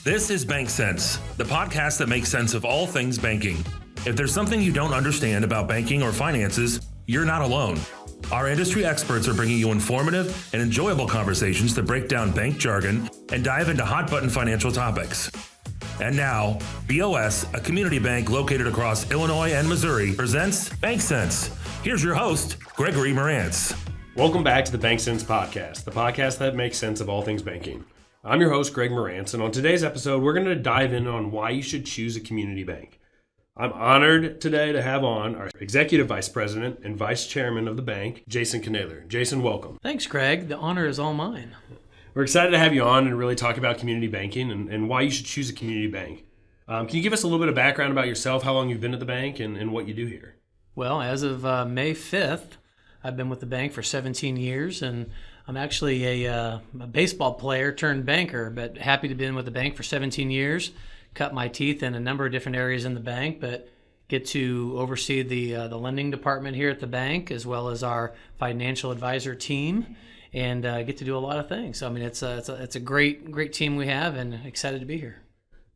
This is BankCents, the podcast that makes sense of all things banking. If there's something you don't understand about banking or finances, you're not alone. Our industry experts are bringing you informative and enjoyable conversations that break down bank jargon and dive into hot-button financial topics. And now, BOS, a community bank located across Illinois and Missouri, presents BankCents. Here's your host, Gregory Marantz. Welcome back to the BankCents podcast, the podcast that makes sense of all things banking. I'm your host, Greg Marantz, and on today's episode, we're going to dive in on why you should choose a community bank. I'm honored today to have on our Executive Vice President and Vice Chairman of the bank, Jason Knoedler. Jason, welcome. Thanks, Greg. The honor is all mine. We're excited to have you on and really talk about community banking and why you should choose a community bank. Can you give us a little bit of background about yourself, how long you've been at the bank, and what you do here? Well, as of May 5th, I've been with the bank for 17 years, and I'm actually a baseball player turned banker, but happy to be in with the bank for 17 years. Cut my teeth in a number of different areas in the bank, but get to oversee the lending department here at the bank, as well as our financial advisor team, and get to do a lot of things. So, I mean, it's a great team we have, and excited to be here.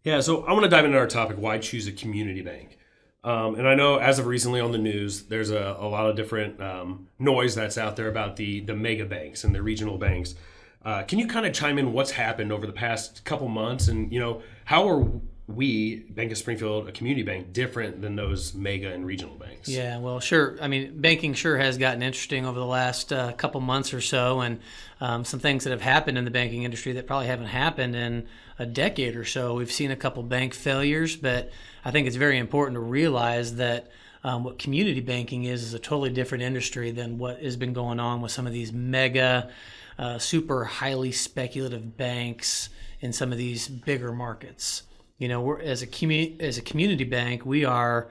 Yeah, so I want to dive into our topic, why choose a community bank? And I know as of recently on the news, there's a lot of different noise that's out there about the mega banks and the regional banks. Can you kind of chime in what's happened over the past couple months, and how are we, Bank of Springfield, a community bank, different than those mega and regional banks? Yeah, well, sure. I mean, banking sure has gotten interesting over the last couple months or so, and some things that have happened in the banking industry that probably haven't happened in a decade or so. We've seen a couple bank failures, but I think it's very important to realize that what community banking is a totally different industry than what has been going on with some of these mega, super highly speculative banks in some of these bigger markets. We're as a community bank, we are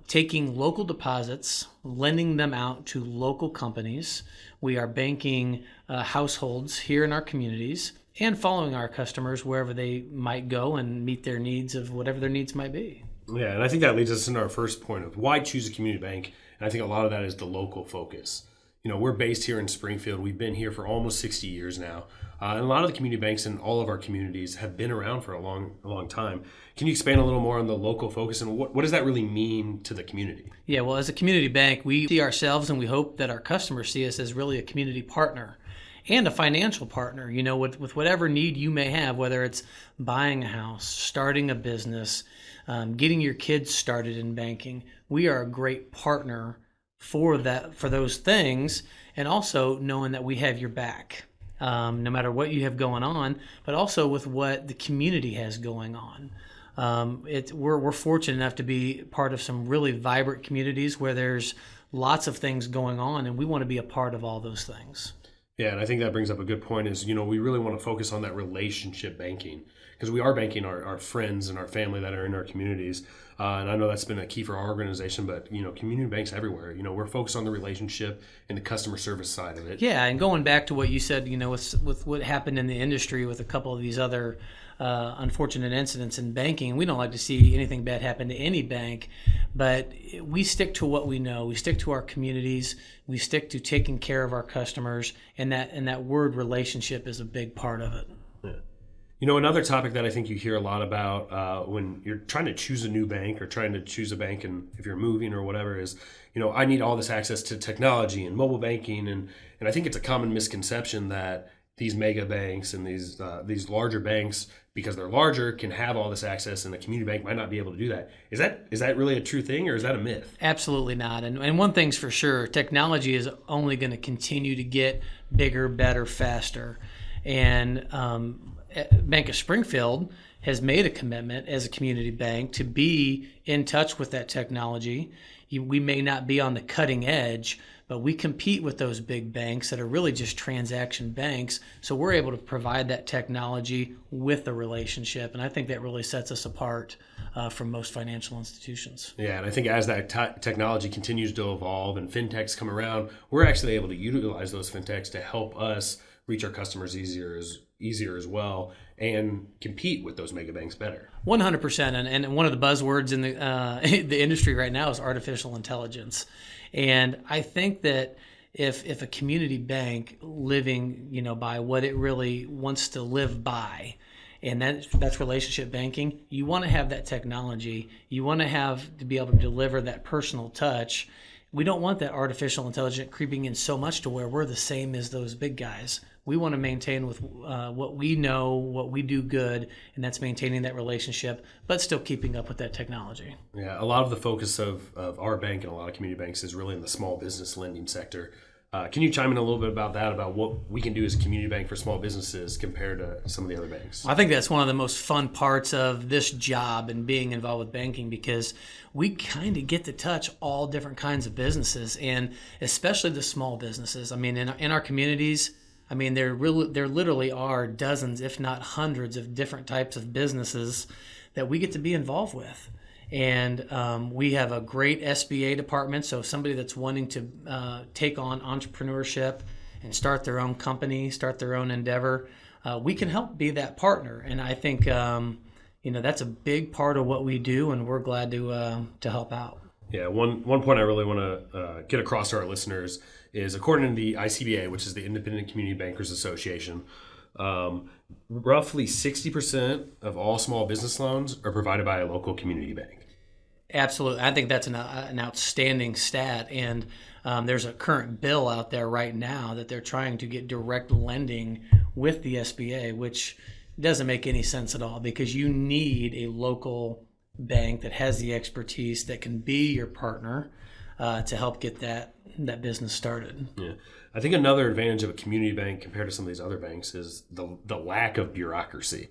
taking local deposits, lending them out to local companies. We are banking households here in our communities and following our customers wherever they might go and meet their needs of whatever their needs might be. Yeah, and I think that leads us into our first point of why choose a community bank. And I think a lot of that is the local focus. We're based here in Springfield. We've been here for almost 60 years now. And a lot of the community banks in all of our communities have been around for a long time. Can you expand a little more on the local focus and what does that really mean to the community? Yeah, well, as a community bank, we see ourselves and we hope that our customers see us as really a community partner and a financial partner, with whatever need you may have, whether it's buying a house, starting a business, getting your kids started in banking. We are a great partner for those things, and also knowing that we have your back, no matter what you have going on, but also with what the community has going on. We're fortunate enough to be part of some really vibrant communities where there's lots of things going on, and we want to be a part of all those things. Yeah, and I think that brings up a good point is, we really want to focus on that relationship banking because we are banking our friends and our family that are in our communities. And I know that's been a key for our organization, but, community banks everywhere, we're focused on the relationship and the customer service side of it. Yeah, and going back to what you said, with what happened in the industry with a couple of these other unfortunate incidents in banking, we don't like to see anything bad happen to any bank, but we stick to what we know. We stick to our communities. We stick to taking care of our customers, and that word relationship is a big part of it. Yeah. Another topic that I think you hear a lot about when you're trying to choose a new bank or trying to choose a bank, and if you're moving or whatever, is, I need all this access to technology and mobile banking, and I think it's a common misconception that these mega banks and these larger banks, because they're larger, can have all this access, and a community bank might not be able to do that. Is that really a true thing, or is that a myth? Absolutely not. And one thing's for sure, technology is only going to continue to get bigger, better, faster. And Bank of Springfield has made a commitment as a community bank to be in touch with that technology. We may not be on the cutting edge, but we compete with those big banks that are really just transaction banks. So we're able to provide that technology with the relationship. And I think that really sets us apart from most financial institutions. Yeah, and I think as that technology continues to evolve and fintechs come around, we're actually able to utilize those fintechs to help us reach our customers easier as well and compete with those mega banks better. 100%. And one of the buzzwords in the industry right now is artificial intelligence. And I think that if a community bank living, by what it really wants to live by And that's relationship banking. You want to have that technology. You want to be able to deliver that personal touch. We don't want that artificial intelligence creeping in so much to where we're the same as those big guys. We want to maintain with what we know, what we do good, and that's maintaining that relationship, but still keeping up with that technology. Yeah, a lot of the focus of our bank and a lot of community banks is really in the small business lending sector. Can you chime in a little bit about that, about what we can do as a community bank for small businesses compared to some of the other banks? I think that's one of the most fun parts of this job and being involved with banking, because we kind of get to touch all different kinds of businesses, and especially the small businesses. I mean, in our communities, I mean, there literally are dozens, if not hundreds, of different types of businesses that we get to be involved with. And we have a great SBA department, so somebody that's wanting to take on entrepreneurship and start their own company, start their own endeavor, we can help be that partner. And I think that's a big part of what we do, and we're glad to help out. Yeah, one point I really want to get across to our listeners is, according to the ICBA, which is the Independent Community Bankers Association, roughly 60% of all small business loans are provided by a local community bank. Absolutely. I think that's an outstanding stat. And there's a current bill out there right now that they're trying to get direct lending with the SBA, which doesn't make any sense at all, because you need a local bank that has the expertise, that can be your partner to help get that business started. Yeah. I think another advantage of a community bank compared to some of these other banks is the lack of bureaucracy.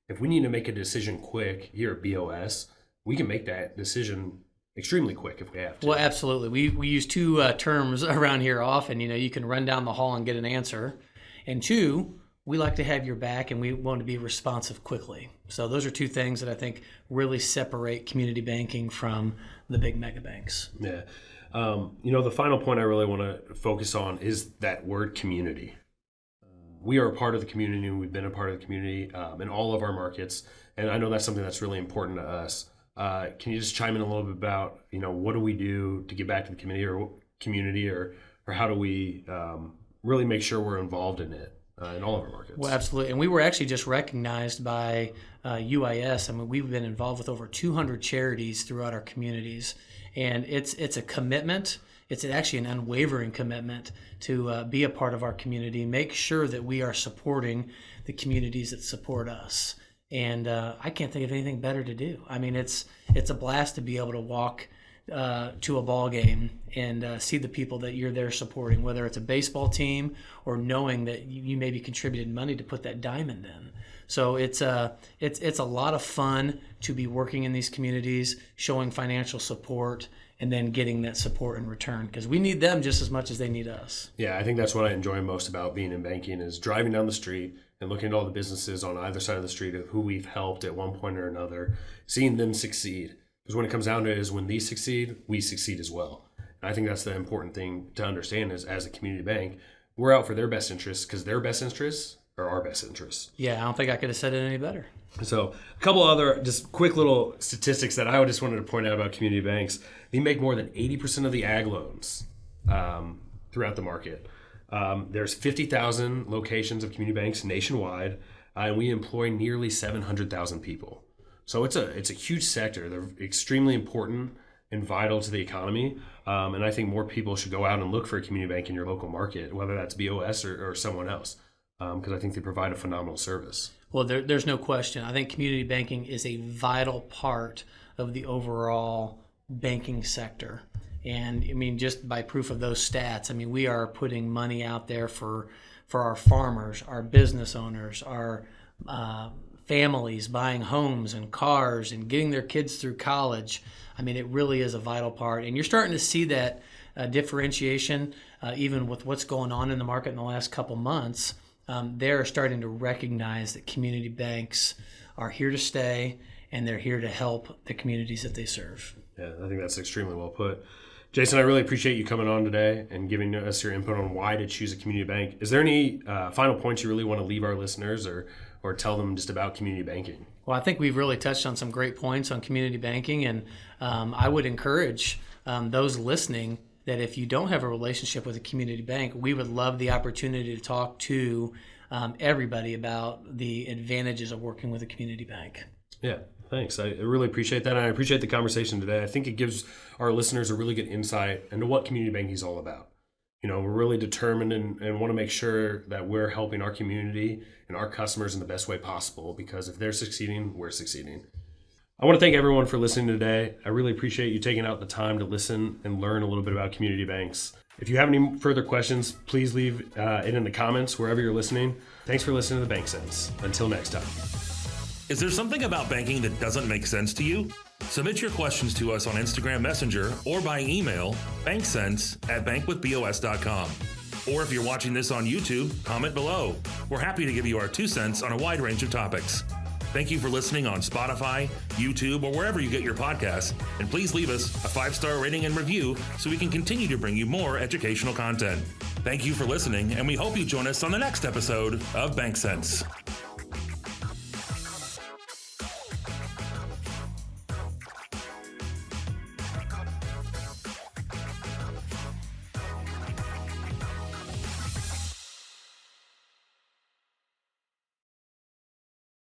If we need to make a decision quick here at BOS, we can make that decision extremely quick if we have to. Well, absolutely. We use two terms around here often. You can run down the hall and get an answer. And two, we like to have your back, and we want to be responsive quickly. So those are two things that I think really separate community banking from the big mega banks. Yeah. The final point I really want to focus on is that word community. We are a part of the community, and we've been a part of the community in all of our markets. And I know that's something that's really important to us. Can you just chime in a little bit about, what do we do to get back to the community, or how do we really make sure we're involved in it in all of our markets? Well, absolutely. And we were actually just recognized by UIS. I mean, we've been involved with over 200 charities throughout our communities. And it's a commitment. It's actually an unwavering commitment to be a part of our community, make sure that we are supporting the communities that support us. And I can't think of anything better to do. I mean, it's a blast to be able to walk to a ball game and see the people that you're there supporting, whether it's a baseball team or knowing that you maybe contributed money to put that diamond in. So it's a lot of fun to be working in these communities, showing financial support, and then getting that support in return, because we need them just as much as they need us. Yeah, I think that's what I enjoy most about being in banking, is driving down the street and looking at all the businesses on either side of the street of who we've helped at one point or another, seeing them succeed. Because when it comes down to it, is when these succeed, we succeed as well. And I think that's the important thing to understand, is as a community bank, we're out for their best interests, because their best interests are our best interests. Yeah, I don't think I could have said it any better. So a couple other just quick little statistics that I just wanted to point out about community banks. They make more than 80% of the ag loans throughout the market. There's 50,000 locations of community banks nationwide, and we employ nearly 700,000 people. So it's a huge sector. They're extremely important and vital to the economy. And I think more people should go out and look for a community bank in your local market, whether that's BOS or someone else, because I think they provide a phenomenal service. Well, there's no question. I think community banking is a vital part of the overall banking sector. And I mean, just by proof of those stats, I mean, we are putting money out there for our farmers, our business owners, our families buying homes and cars and getting their kids through college. I mean, it really is a vital part. And you're starting to see that differentiation, even with what's going on in the market in the last couple months. They're starting to recognize that community banks are here to stay, and they're here to help the communities that they serve. Yeah, I think that's extremely well put. Jason, I really appreciate you coming on today and giving us your input on why to choose a community bank. Is there any final points you really want to leave our listeners, or tell them just about community banking? Well, I think we've really touched on some great points on community banking, and I would encourage those listening that if you don't have a relationship with a community bank, we would love the opportunity to talk to everybody about the advantages of working with a community bank. Yeah, thanks. I really appreciate that. And I appreciate the conversation today. I think it gives our listeners a really good insight into what community banking is all about. We're really determined and want to make sure that we're helping our community and our customers in the best way possible, because if they're succeeding, we're succeeding. I want to thank everyone for listening today. I really appreciate you taking out the time to listen and learn a little bit about community banks. If you have any further questions, please leave it in the comments wherever you're listening. Thanks for listening to the BankCents. Until next time. Is there something about banking that doesn't make sense to you? Submit your questions to us on Instagram Messenger or by email, bankcents@bankwithbos.com. Or if you're watching this on YouTube, comment below. We're happy to give you our 2 cents on a wide range of topics. Thank you for listening on Spotify, YouTube, or wherever you get your podcasts. And please leave us a 5-star rating and review so we can continue to bring you more educational content. Thank you for listening, and we hope you join us on the next episode of BankCents.